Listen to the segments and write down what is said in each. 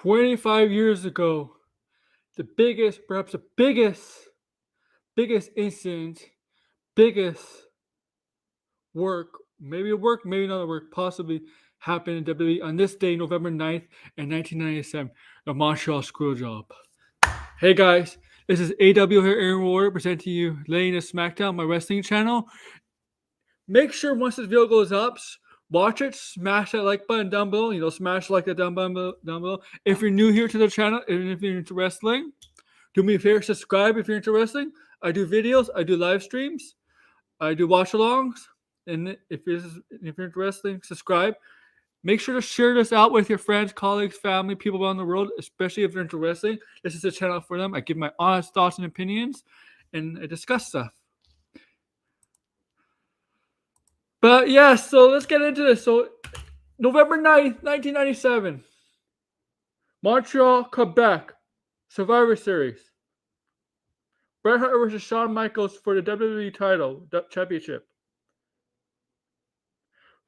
25 years ago, perhaps the biggest incident, biggest work, maybe not a work, possibly happened in WWE on this day, November 9th, in 1997, the Montreal Screwjob. Hey guys, this is AW here, Aaron Warrior, presenting you Laying a Smackdown, my wrestling channel. Make sure once this video goes up, watch it, smash that like button down below. Smash like that down below. If you're new here to the channel, and if you're into wrestling, do me a favor, subscribe if you're into wrestling. I do videos, I do live streams, I do watch-alongs. And if you're into wrestling, subscribe. Make sure to share this out with your friends, colleagues, family, people around the world, especially if they're into wrestling. This is a channel for them. I give my honest thoughts and opinions, and I discuss stuff. But yeah, so let's get into this. So November 9th, 1997. Montreal, Quebec. Survivor Series. Bret Hart versus Shawn Michaels for the WWE title championship.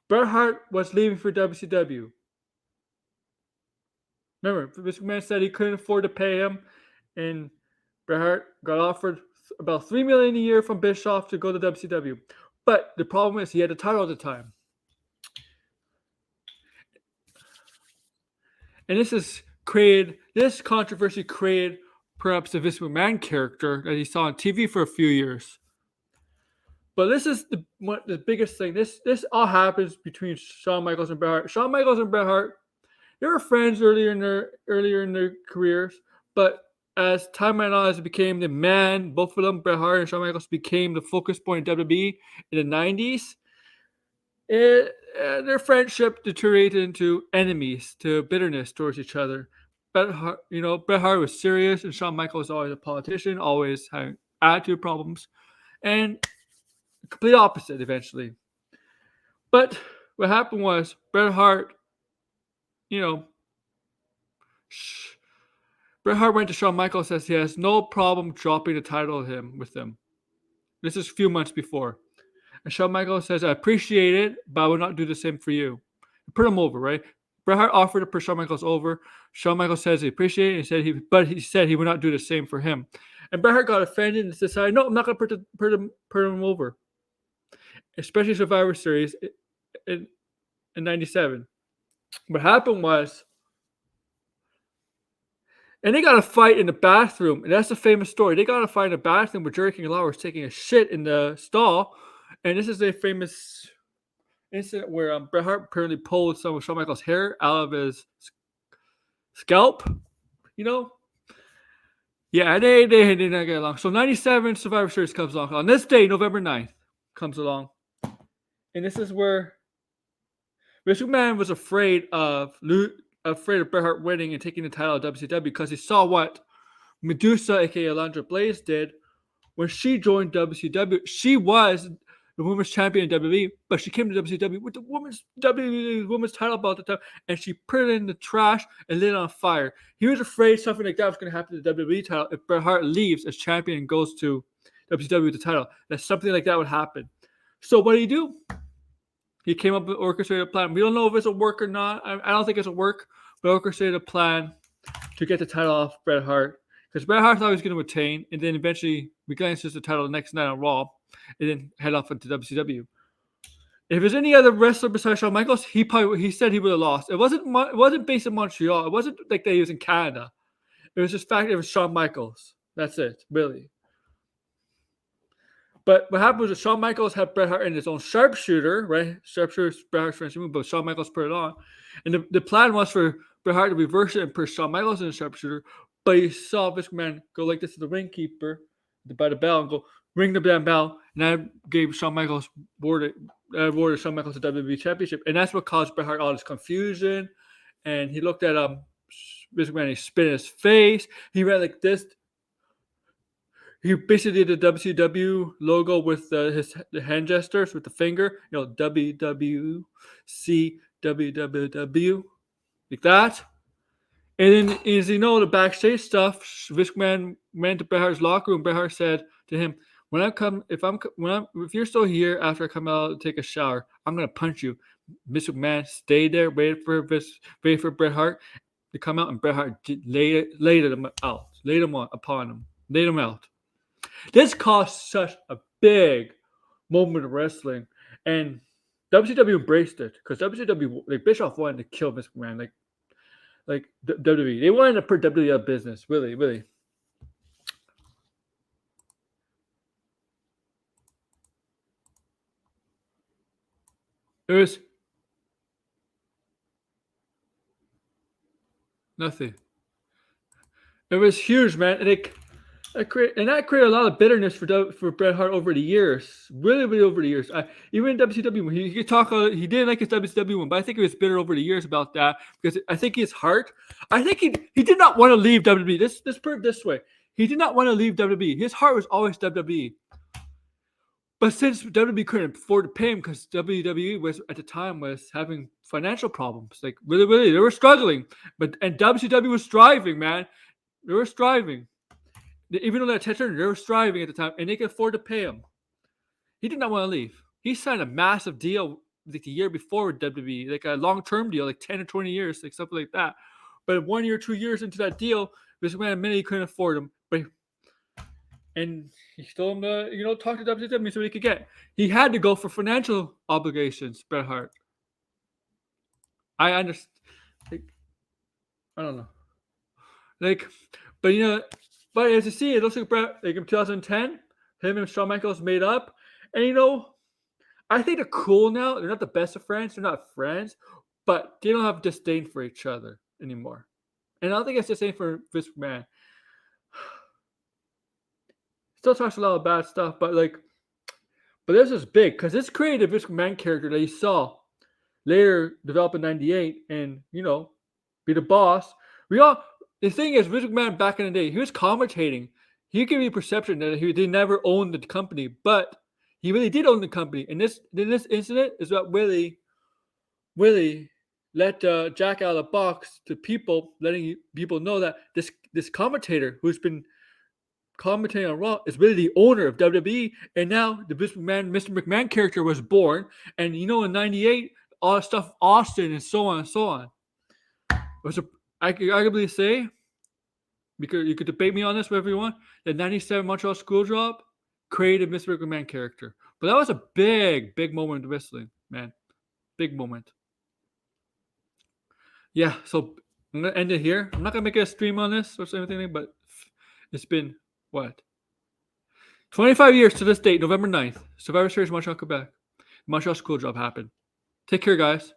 Bret Hart was leaving for WCW. Remember, Vince McMahon said he couldn't afford to pay him, and Bret Hart got offered about $3 million a year from Bischoff to go to WCW. But the problem is he had the title at the time. And this controversy created perhaps the Vince McMahon character that he saw on TV for a few years. But this is the biggest thing. This all happens between Shawn Michaels and Bret Hart. Shawn Michaels and Bret Hart, they were friends earlier in their careers, but as time went on, as it became the man, both of them, Bret Hart and Shawn Michaels, became the focus point in WWE in the 90s. Their friendship deteriorated into enemies, to bitterness towards each other. Bret Hart was serious, and Shawn Michaels was always a politician, always having attitude problems, and complete opposite eventually. But what happened was Bret Hart went to Shawn Michaels and says he has no problem dropping the title with him. This is a few months before. And Shawn Michaels says, I appreciate it, but I will not do the same for you. Put him over, right? Bret Hart offered to put Shawn Michaels over. Shawn Michaels says he appreciated it, but he said he would not do the same for him. And Bret Hart got offended and decided, no, I'm not going to put him over. Especially Survivor Series in 97. What happened was, and they got a fight in the bathroom, and that's a famous story. They got a fight in the bathroom where Jerry King Lawler was taking a shit in the stall, and this is a famous incident where Bret Hart apparently pulled some of Shawn Michaels' hair out of his scalp, Yeah, they did not get along. So 97 Survivor Series comes along. On this day, November 9th, comes along. And this is where Vince McMahon was afraid of Bret Hart winning and taking the title of WCW because he saw what Medusa, aka Alundra Blaze, did when she joined WCW. She was the women's champion in WWE, but she came to WCW with the women's title belt at the time, and she put it in the trash and lit it on fire. He was afraid something like that was going to happen to the WWE title if Bret Hart leaves as champion and goes to WCW with the title. That something like that would happen. So what did he do? He came up with an orchestrated plan. We don't know if it's a work or not. I don't think it's a work, but orchestrated a plan to get the title off Bret Hart. Because Bret Hart thought he was going to retain, and then eventually McMahon the title the next night on Raw, and then head off into WCW. If there's any other wrestler besides Shawn Michaels, he said he would have lost. It wasn't based in Montreal. It wasn't like that he was in Canada. It was just fact it was Shawn Michaels. That's it, really. But what happened was that Shawn Michaels had Bret Hart in his own sharpshooter, right? Sharpshooter is Bret Hart's French move, but Shawn Michaels put it on. And the plan was for Bret Hart to reverse it and put Shawn Michaels in the sharpshooter. But he saw Vince McMahon go like this to the ring keeper by the bell and go, ring the damn bell. And that gave Shawn Michaels awarded Shawn Michaels the WWE Championship. And that's what caused Bret Hart all this confusion. And he looked at Vince McMahon, he spit in his face. He ran like this. He basically did the WCW logo with the hand gestures with the finger, WWC, WWW, like that. And then, as the backstage stuff, Vince McMahon went to Bret Hart's locker room. Bret Hart said to him, if you're still here after I come out to take a shower, I'm gonna punch you. Mr. McMahon stayed there, waited for Bret Hart. to come out, and Bret Hart laid them out, laid them upon him, laid them out. This caused such a big moment of wrestling, and WCW embraced it because WCW, like Bischoff, wanted to kill Vince McMahon, like WWE. They wanted to put WWE out of business, really, really. It was nothing. It was huge, man. And that created a lot of bitterness for Bret Hart over the years. Really, really over the years. Even in WCW, he could talk. He didn't like his WCW one, but I think he was bitter over the years about that because I think his heart. I think he did not want to leave WWE. This put it this way. He did not want to leave WWE. His heart was always WWE. But since WWE couldn't afford to pay him because WWE was at the time was having financial problems, like really, really, they were struggling. And WCW was striving, man. They were striving. Even though that tension, they were striving at the time, and they could afford to pay him. He did not want to leave. He signed a massive deal like the year before with WWE, like a long-term deal, like 10 or 20 years, like something like that. But 1 year, 2 years into that deal, Vince McMahon admitted he couldn't afford him. And he told him to, talk to WWE so he could get. He had to go for financial obligations, Bret Hart. I understand. I don't know. But as you see, it looks like Bret, like in 2010, him and Shawn Michaels made up. And I think they're cool now. They're not the best of friends. They're not friends, but they don't have disdain for each other anymore. And I don't think it's the same for Vince McMahon. Still talks a lot of bad stuff, but this is big because this created a Vince McMahon character that you saw later develop in '98 and be the boss. The thing is, Vince McMahon back in the day, he was commentating. He gave you a perception that he never owned the company, but he really did own the company. And this incident is what really let Jack out of the box to people, letting people know that this commentator who's been commentating on Raw is really the owner of WWE, and now the Mr. McMahon character was born. And in '98, all the stuff Austin and so on and so on. I could arguably say, because you could debate me on this, whatever you want, that '97 Montreal Screwjob created Mr. McMahon character. But that was a big, big moment in wrestling, man. Big moment. Yeah, so I'm gonna end it here. I'm not gonna make a stream on this or anything, but it's been what? 25 years to this date, November 9th. Survivor Series Montreal, Quebec. Montreal Screwjob happened. Take care, guys.